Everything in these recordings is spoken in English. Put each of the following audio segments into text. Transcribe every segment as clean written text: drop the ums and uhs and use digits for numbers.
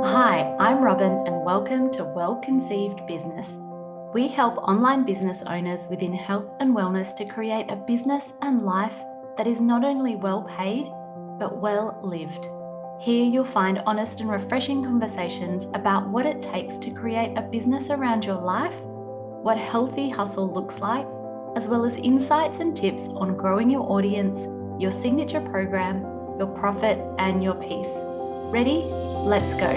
Hi, I'm Robyn and welcome to Well Conceived Business. We help online business owners within health and wellness to create a business and life that is not only well paid, but well lived. Here you'll find honest and refreshing conversations about what it takes to create a business around your life, what healthy hustle looks like, as well as insights and tips on growing your audience, your signature program, your profit, and your peace. Ready? Let's go.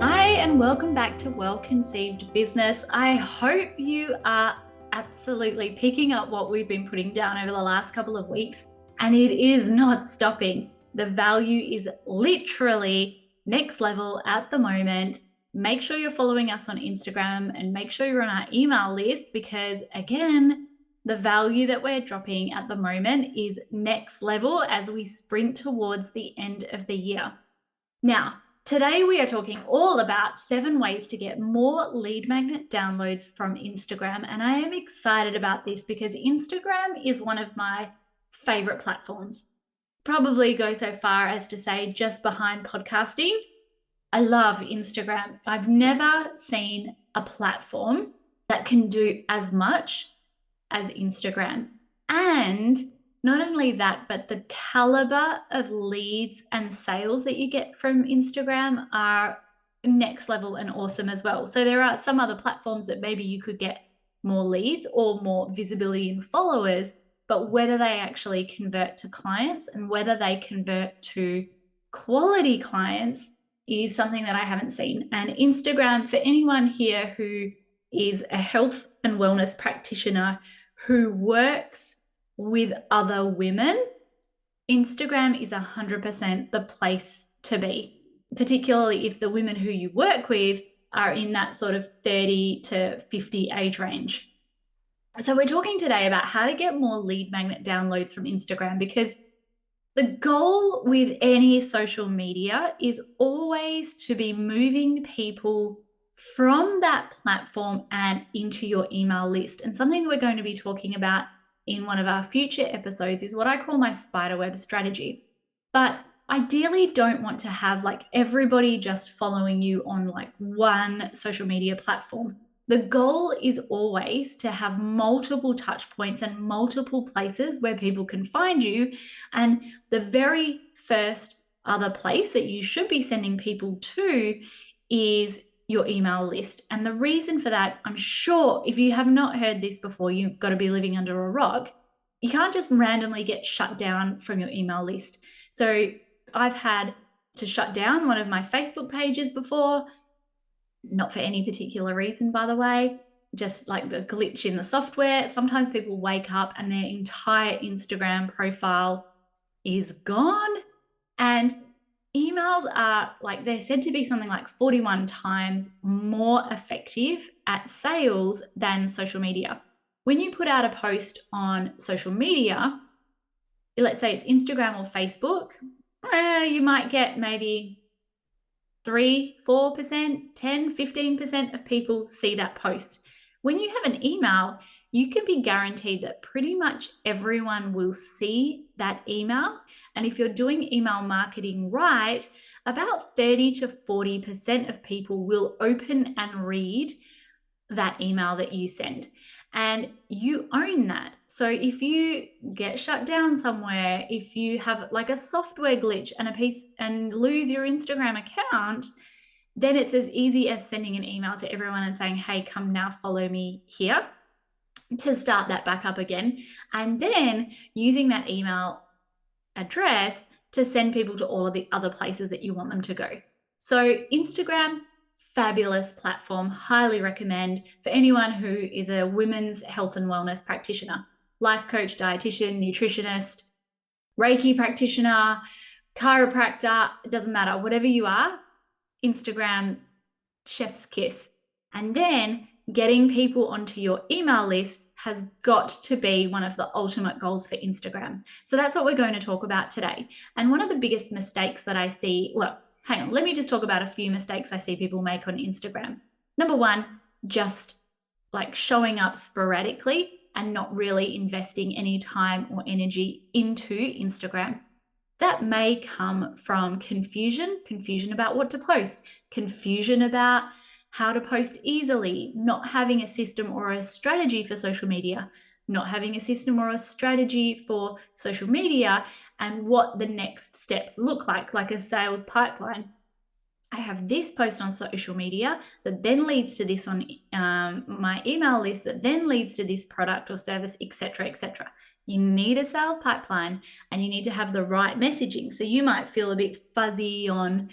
Hi, and welcome back to Well Conceived Business. I hope you are absolutely picking up what we've been putting down over the last couple of weeks, and it is not stopping. The value is literally next level at the moment. Make sure you're following us on Instagram and make sure you're on our email list because, again, the value that we're dropping at the moment is next level as we sprint towards the end of the year. Now, today we are talking all about 7 ways to get more lead magnet downloads from Instagram. And I am excited about this because Instagram is one of my favorite platforms. Probably go so far as to say just behind podcasting. I love Instagram. I've never seen a platform that can do as much as Instagram. And not only that, but the caliber of leads and sales that you get from Instagram are next level and awesome as well. So there are some other platforms that maybe you could get more leads or more visibility and followers, but whether they actually convert to clients and whether they convert to quality clients is something that I haven't seen. And Instagram, for anyone here who is a health and wellness practitioner who works with other women, Instagram is 100% the place to be, particularly if the women who you work with are in that sort of 30 to 50 age range. So we're talking today about how to get more lead magnet downloads from Instagram because the goal with any social media is always to be moving people from that platform and into your email list. And something we're going to be talking about in one of our future episodes is what I call my spiderweb strategy. But ideally don't want to have like everybody just following you on like one social media platform. The goal is always to have multiple touch points and multiple places where people can find you. And the very first other place that you should be sending people to is your email list. And the reason for that, I'm sure if you have not heard this before, you've got to be living under a rock. You can't just randomly get shut down from your email list. So I've had to shut down one of my Facebook pages before, not for any particular reason, by the way, just like the glitch in the software. Sometimes people wake up and their entire Instagram profile is gone. And emails are like, they're said to be something like 41 times more effective at sales than social media. When you put out a post on social media, let's say it's Instagram or Facebook, you might get maybe 3, 4%, 10, 15% of people see that post. When you have an email, you can be guaranteed that pretty much everyone will see that email. And if you're doing email marketing right, about 30 to 40% of people will open and read that email that you send. And you own that. So if you get shut down somewhere, if you have like a software glitch and lose your Instagram account, then it's as easy as sending an email to everyone and saying, hey, come now follow me here, to start that back up again. And then using that email address to send people to all of the other places that you want them to go. So Instagram, fabulous platform, highly recommend for anyone who is a women's health and wellness practitioner, life coach, dietitian, nutritionist, Reiki practitioner, chiropractor, it doesn't matter, whatever you are, Instagram, chef's kiss. And then getting people onto your email list has got to be one of the ultimate goals for Instagram. So that's what we're going to talk about today. And one of the biggest mistakes that I see, well, hang on, let me just talk about a few mistakes I see people make on Instagram. Number one, just like showing up sporadically and not really investing any time or energy into Instagram. That may come from confusion about what to post, confusion about how to post easily, not having a system or a strategy for social media, not having a system or a strategy for social media, and what the next steps look like a sales pipeline. I have this post on social media that then leads to this on my email list, that then leads to this product or service, etc., etc. You need a sales pipeline and you need to have the right messaging. So you might feel a bit fuzzy on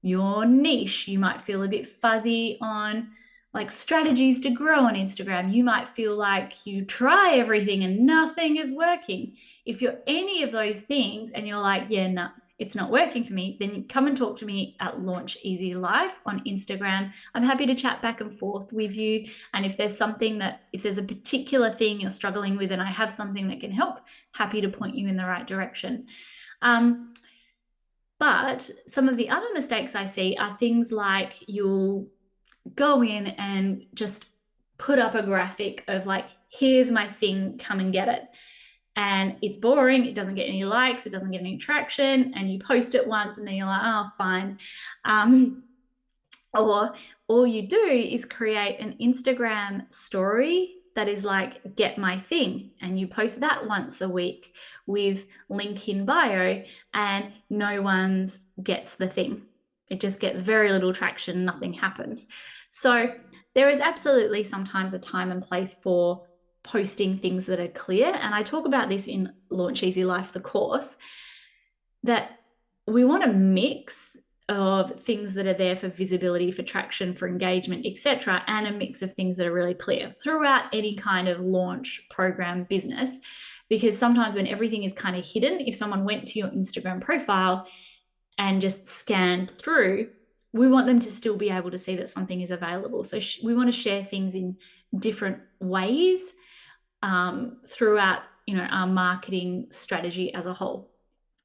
your niche. You might feel a bit fuzzy on like strategies to grow on Instagram. You might feel like you try everything and nothing is working. If you're any of those things and you're like, yeah, no, it's not working for me, then come and talk to me at Launch Easy Life on Instagram. I'm happy to chat back and forth with you. And if there's a particular thing you're struggling with and I have something that can help, happy to point you in the right direction. But some of the other mistakes I see are things like you'll go in and just put up a graphic of like, here's my thing, come and get it. And it's boring, it doesn't get any likes, it doesn't get any traction, and you post it once and then you're like, oh, fine. Or all you do is create an Instagram story that is like, get my thing, and you post that once a week with link in bio, and no one gets the thing. It just gets very little traction, nothing happens. So there is absolutely sometimes a time and place for posting things that are clear. And I talk about this in Launch Easy Life, the course, that we want a mix of things that are there for visibility, for traction, for engagement, etc., and a mix of things that are really clear throughout any kind of launch program business. Because sometimes when everything is kind of hidden, if someone went to your Instagram profile and just scanned through, we want them to still be able to see that something is available. So we want to share things in different ways throughout, our marketing strategy as a whole.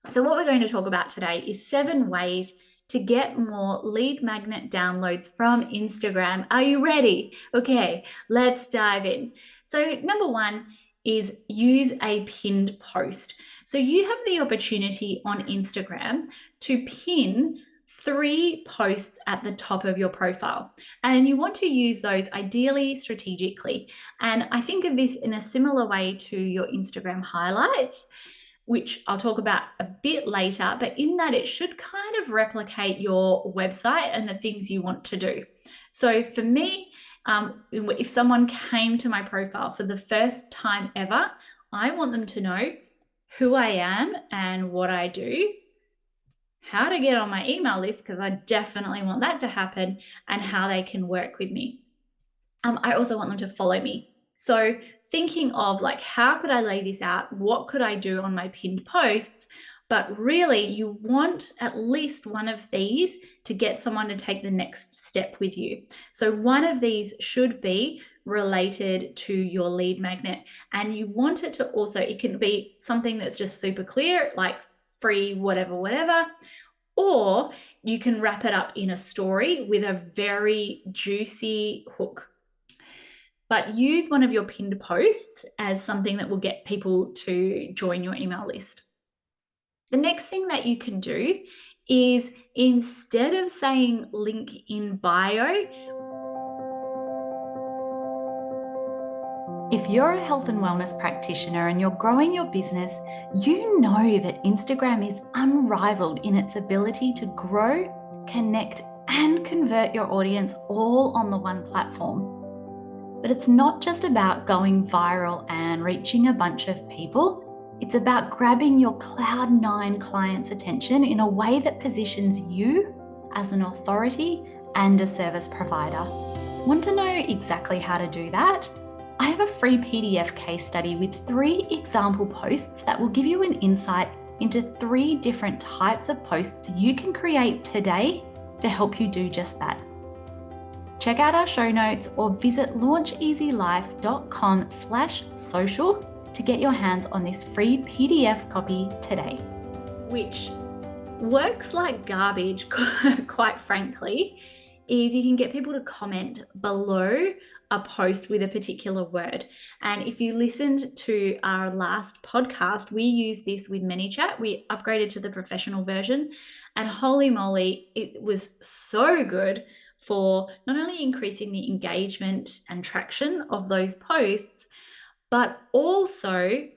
So what we're going to talk about today is 7 ways to get more lead magnet downloads from Instagram. Are you ready? Okay, let's dive in. So number 1 is use a pinned post. So you have the opportunity on Instagram to pin 3 posts at the top of your profile, and you want to use those ideally strategically. And I think of this in a similar way to your Instagram highlights, which I'll talk about a bit later, but in that it should kind of replicate your website and the things you want to do. So for me, if someone came to my profile for the first time ever, I want them to know who I am and what I do, how to get on my email list, because I definitely want that to happen, and how they can work with me. I also want them to follow me. So thinking of like, how could I lay this out? What could I do on my pinned posts? But really, you want at least one of these to get someone to take the next step with you. So one of these should be related to your lead magnet. And you want it to also, it can be something that's just super clear, like free, whatever. Or you can wrap it up in a story with a very juicy hook. But use one of your pinned posts as something that will get people to join your email list. The next thing that you can do is, instead of saying link in bio, if you're a health and wellness practitioner and you're growing your business, you know that Instagram is unrivaled in its ability to grow, connect, and convert your audience all on the one platform. But it's not just about going viral and reaching a bunch of people. It's about grabbing your Cloud9 clients' attention in a way that positions you as an authority and a service provider. Want to know exactly how to do that? I have a free PDF case study with 3 example posts that will give you an insight into 3 different types of posts you can create today to help you do just that. Check out our show notes or visit launcheasylife.com/social to get your hands on this free PDF copy today. Which works like garbage, quite frankly, is you can get people to comment below a post with a particular word. And if you listened to our last podcast, we used this with ManyChat. We upgraded to the professional version, and holy moly, it was so good for not only increasing the engagement and traction of those posts, but also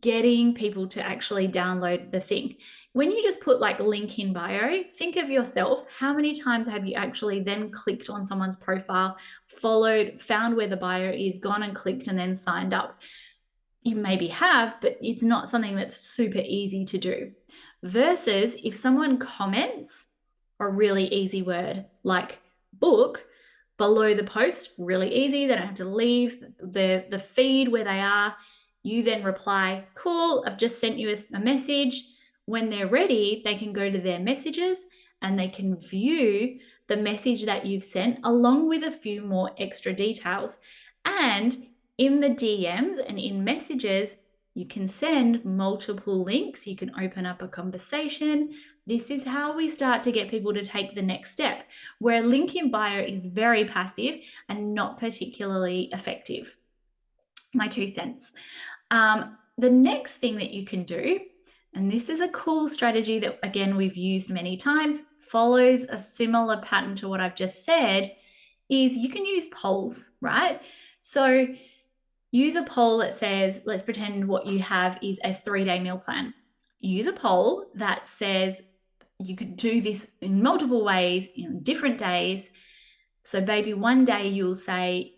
getting people to actually download the thing. When you just put like link in bio, think of yourself. How many times have you actually then clicked on someone's profile, followed, found where the bio is, gone and clicked, and then signed up? You maybe have, but it's not something that's super easy to do. Versus if someone comments a really easy word like book below the post, really easy. They don't have to leave the feed where they are. You then reply, cool, I've just sent you a message. When they're ready, they can go to their messages and they can view the message that you've sent along with a few more extra details. And in the DMs and in messages, you can send multiple links. You can open up a conversation. This is how we start to get people to take the next step, where link in bio is very passive and not particularly effective. My 2 cents. The next thing that you can do, and this is a cool strategy that, again, we've used many times, follows a similar pattern to what I've just said, is you can use polls, right? So use a poll that says, let's pretend what you have is a 3-day meal plan. Use a poll that says you could do this in multiple ways in different days. So maybe one day you'll say,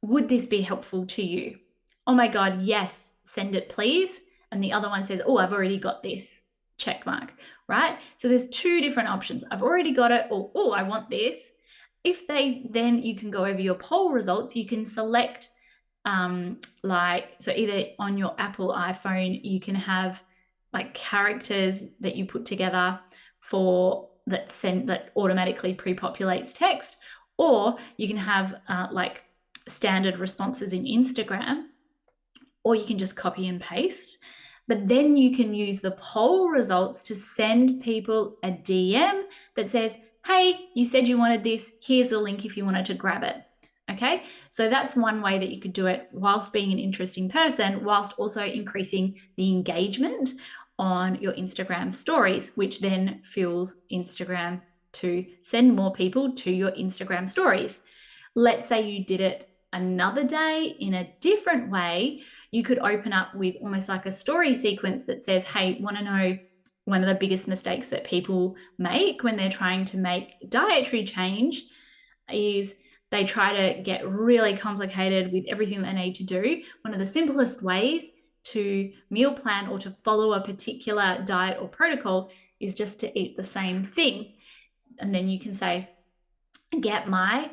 would this be helpful to you? Oh my God, yes, send it please. And the other one says, oh, I've already got this, check mark, right? So there's 2 different options. I've already got it, or oh, I want this. If they, then you can go over your poll results. You can select so either on your Apple iPhone, you can have like characters that you put together for that automatically pre-populates text, or you can have like standard responses in Instagram, or you can just copy and paste. But then you can use the poll results to send people a DM that says, hey, you said you wanted this, here's a link if you wanted to grab it. Okay, so that's one way that you could do it whilst being an interesting person, whilst also increasing the engagement on your Instagram stories, which then fuels Instagram to send more people to your Instagram stories. Let's say you did it another day in a different way. You could open up with almost like a story sequence that says, hey, want to know one of the biggest mistakes that people make when they're trying to make dietary change is they try to get really complicated with everything they need to do. One of the simplest ways to meal plan or to follow a particular diet or protocol is just to eat the same thing. And then you can say, get my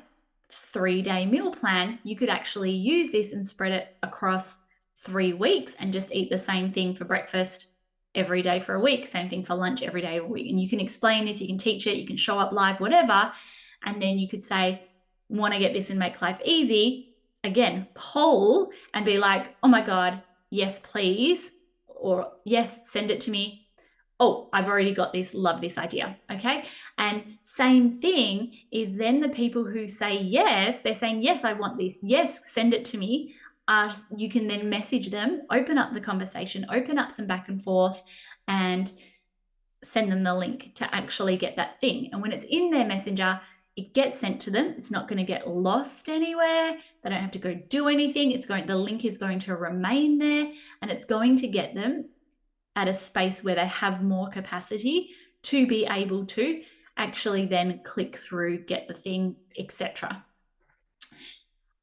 3-day meal plan. You could actually use this and spread it across 3 weeks and just eat the same thing for breakfast every day for a week, same thing for lunch every day of a week. And you can explain this, you can teach it, you can show up live, whatever. And then you could say, want to get this and make life easy? Again, poll and be like, oh my God, yes, please. Or yes, send it to me. Oh, I've already got this, love this idea. Okay. And same thing is then the people who say yes, they're saying, yes, I want this. Yes, send it to me. You can then message them, open up the conversation, open up some back and forth, and send them the link to actually get that thing. And when it's in their messenger, it gets sent to them. It's not going to get lost anywhere. They don't have to go do anything. The link is going to remain there, and it's going to get them at a space where they have more capacity to be able to actually then click through, get the thing, etc.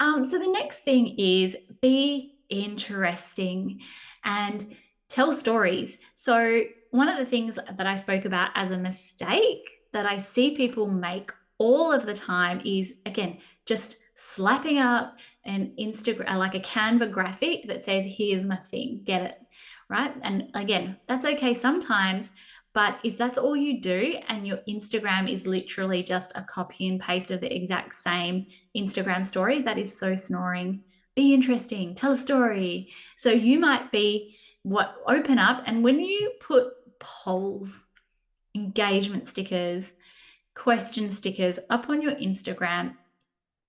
So the next thing is be interesting and tell stories. So one of the things that I spoke about as a mistake that I see people make all of the time is, again, just slapping up an Instagram, like a Canva graphic that says, here's my thing, get it, right? And again, that's okay sometimes, but if that's all you do and your Instagram is literally just a copy and paste of the exact same Instagram story, that is so snoring. Be interesting, tell a story. So you might be open up, and when you put polls, engagement stickers, question stickers up on your Instagram,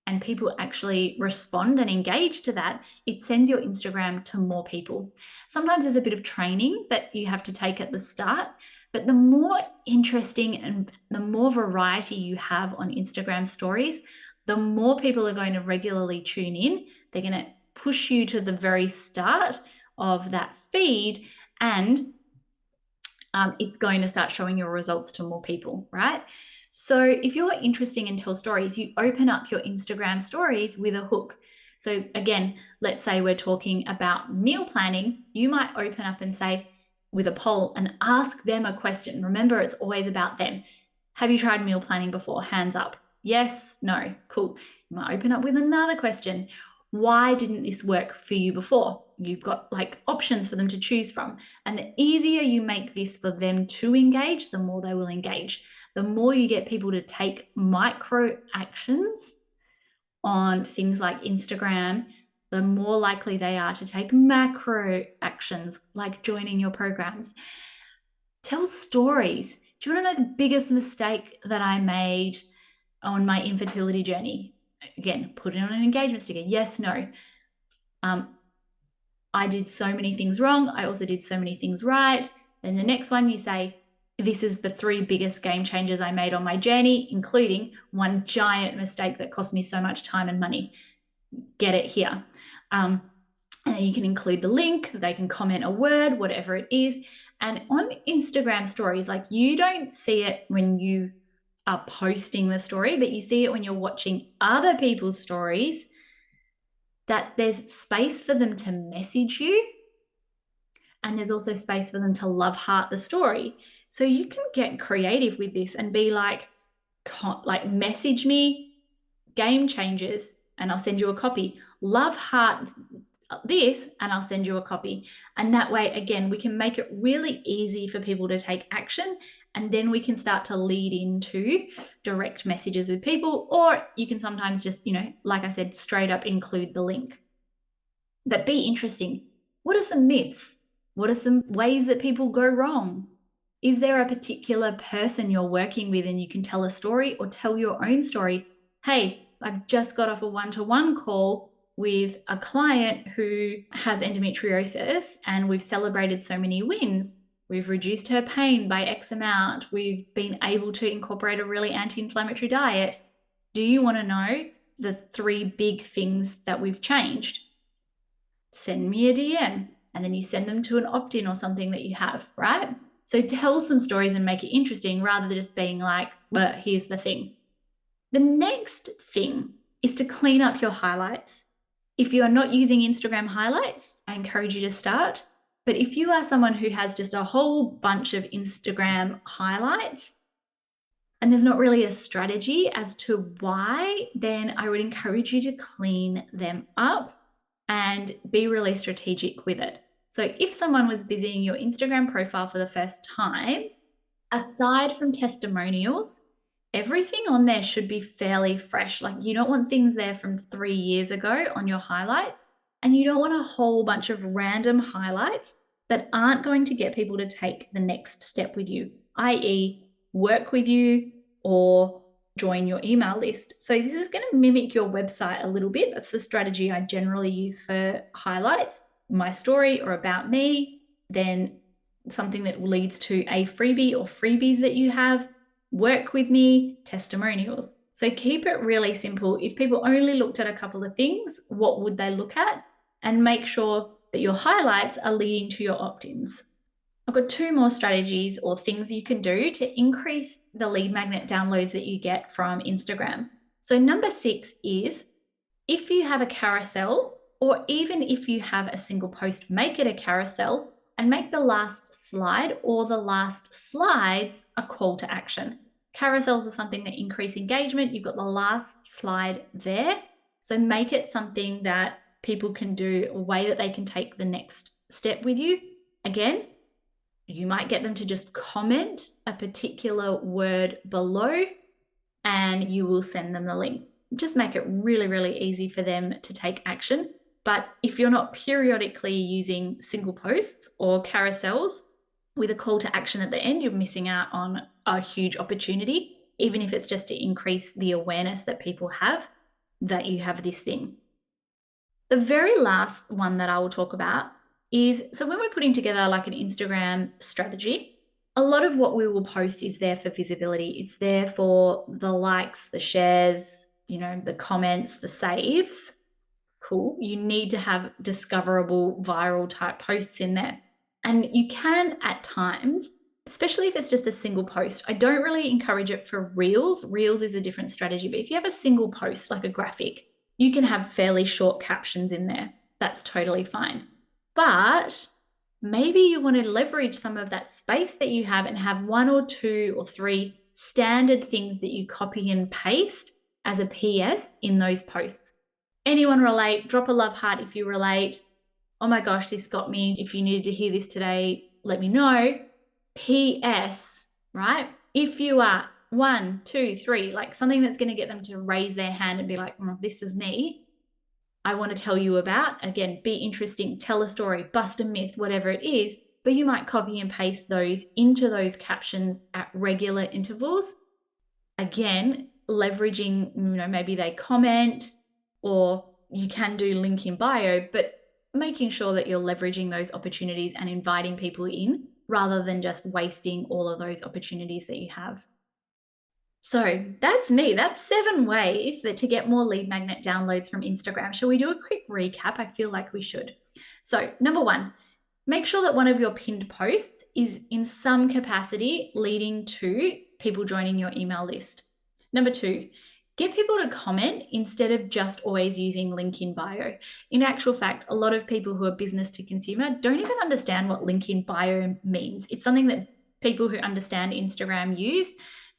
and people actually respond and engage to that, it sends your Instagram to more people. Sometimes there's a bit of training that you have to take at the start, but the more interesting and the more variety you have on Instagram stories, the more people are going to regularly tune in. They're going to push you to the very start of that feed, and it's going to start showing your results to more people, right? So if you're interesting and tell stories, you open up your Instagram stories with a hook. So again, let's say we're talking about meal planning. You might open up and say with a poll and ask them a question. Remember, it's always about them. Have you tried meal planning before? Hands up. Yes, no, cool. You might open up with another question. Why didn't this work for you before? You've got like options for them to choose from. And the easier you make this for them to engage, the more they will engage. The more you get people to take micro actions on things like Instagram, the more likely they are to take macro actions like joining your programs. Tell stories. Do you want to know the biggest mistake that I made on my infertility journey? Again, put it on an engagement sticker. Yes, no. I did so many things wrong. I also did so many things right. Then the next one you say, this is the 3 biggest game changers I made on my journey, including one giant mistake that cost me so much time and money. Get it here. And you can include the link. They can comment a word, whatever it is. And on Instagram stories, like you don't see it when you are posting the story, but you see it when you're watching other people's stories, that there's space for them to message you, and there's also space for them to love heart the story. So you can get creative with this and be like message me game changers and I'll send you a copy. Love heart this and I'll send you a copy. And that way, again, we can make it really easy for people to take action, and then we can start to lead into direct messages with people, or you can sometimes just, like I said, straight up include the link. But be interesting. What are some myths? What are some ways that people go wrong? Is there a particular person you're working with and you can tell a story or tell your own story? Hey, I've just got off a one-to-one call with a client who has endometriosis and we've celebrated so many wins. We've reduced her pain by X amount. We've been able to incorporate a really anti-inflammatory diet. Do you want to know the 3 big things that we've changed? Send me a DM, and then you send them to an opt-in or something that you have, right? So tell some stories and make it interesting rather than just being like, well, here's the thing. The next thing is to clean up your highlights. If you are not using Instagram highlights, I encourage you to start. But if you are someone who has just a whole bunch of Instagram highlights and there's not really a strategy as to why, then I would encourage you to clean them up and be really strategic with it. So if someone was visiting your Instagram profile for the first time, aside from testimonials, everything on there should be fairly fresh. Like you don't want things there from 3 years ago on your highlights, and you don't want a whole bunch of random highlights that aren't going to get people to take the next step with you, i.e. work with you or join your email list. So this is going to mimic your website a little bit. That's the strategy I generally use for highlights. My story or about me, then something that leads to a freebie or freebies that you have, work with me, testimonials. So keep it really simple. If people only looked at a couple of things, what would they look at? And make sure that your highlights are leading to your opt-ins. I've got 2 more strategies or things you can do to increase the lead magnet downloads that you get from Instagram. So number 6 is, if you have a carousel, or even if you have a single post, make it a carousel and make the last slide or the last slides a call to action. Carousels are something that increase engagement. You've got the last slide there. So make it something that people can do, a way that they can take the next step with you. Again, you might get them to just comment a particular word below and you will send them the link. Just make it really, really easy for them to take action. But if you're not periodically using single posts or carousels with a call to action at the end, you're missing out on a huge opportunity, even if it's just to increase the awareness that people have. that you have this thing. The very last one that I will talk about is, so when we're putting together like an Instagram strategy, a lot of what we will post is there for visibility. It's there for the likes, the shares, the comments, the saves. Cool. You need to have discoverable viral type posts in there. And you can at times, especially if it's just a single post. I don't really encourage it for reels. Reels is a different strategy, but if you have a single post, like a graphic, you can have fairly short captions in there. That's totally fine. But maybe you want to leverage some of that space that you have and have 1 or 2 or 3 standard things that you copy and paste as a PS in those posts. Anyone relate? Drop a love heart if you relate. Oh my gosh, this got me. If you needed to hear this today, let me know. PS, right? If you are 1, 2, 3, like something that's going to get them to raise their hand and be like, this is me. I want to tell you about. Again, be interesting, tell a story, bust a myth, whatever it is. But you might copy and paste those into those captions at regular intervals. Again, leveraging, maybe they comment, or you can do link in bio, but making sure that you're leveraging those opportunities and inviting people in rather than just wasting all of those opportunities that you have. So that's me. That's 7 ways that to get more lead magnet downloads from Instagram. Shall we do a quick recap? I feel like we should. So number 1, make sure that one of your pinned posts is in some capacity leading to people joining your email list. Number 2, get people to comment instead of just always using link in bio. In actual fact, a lot of people who are business to consumer don't even understand what link in bio means. It's something that people who understand Instagram use.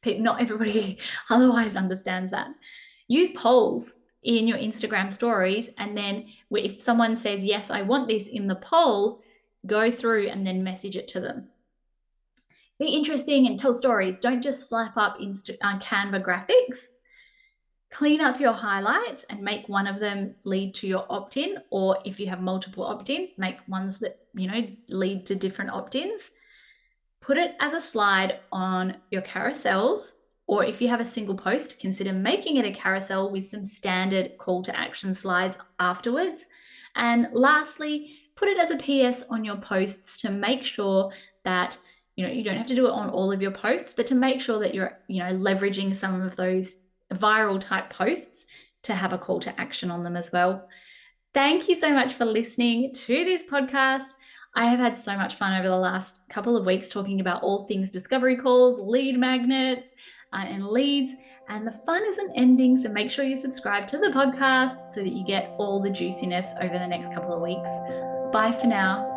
Not everybody otherwise understands that. Use polls in your Instagram stories, and then if someone says, yes, I want this in the poll, go through and then message it to them. Be interesting and tell stories. Don't just slap up Canva graphics. Clean up your highlights and make one of them lead to your opt-in, or if you have multiple opt-ins, make ones that, lead to different opt-ins. Put it as a slide on your carousels, or if you have a single post, consider making it a carousel with some standard call to action slides afterwards. And lastly, put it as a PS on your posts to make sure that, you don't have to do it on all of your posts, but to make sure that you're, leveraging some of those viral type posts to have a call to action on them as well. Thank you so much for listening to this podcast. I have had so much fun over the last couple of weeks talking about all things discovery calls, lead magnets, and leads, and the fun isn't ending. So make sure you subscribe to the podcast so that you get all the juiciness over the next couple of weeks. Bye for now.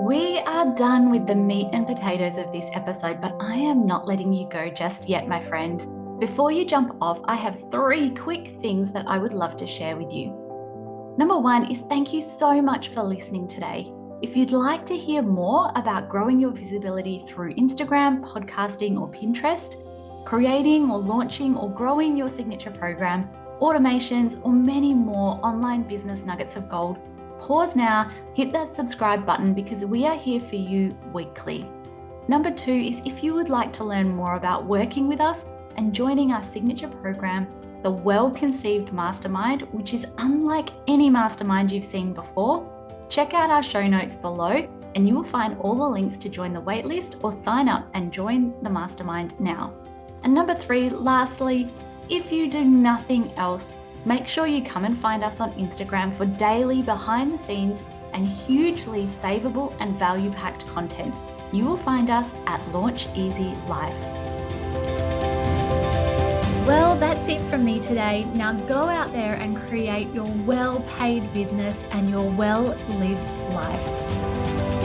We are done with the meat and potatoes of this episode, but I am not letting you go just yet, my friend. Before you jump off, I have 3 quick things that I would love to share with you. Number 1 is thank you so much for listening today. If you'd like to hear more about growing your visibility through Instagram, podcasting, or Pinterest, creating or launching or growing your signature program, automations, or many more online business nuggets of gold, pause now, hit that subscribe button because we are here for you weekly. Number 2 is if you would like to learn more about working with us and joining our signature program, the Well-Conceived Mastermind, which is unlike any mastermind you've seen before, check out our show notes below and you will find all the links to join the waitlist or sign up and join the mastermind now. And number 3, lastly, if you do nothing else, make sure you come and find us on Instagram for daily behind the scenes and hugely savable and value-packed content. You will find us at Launch Easy Life. Well, that's it from me today. Now go out there and create your well-paid business and your well-lived life.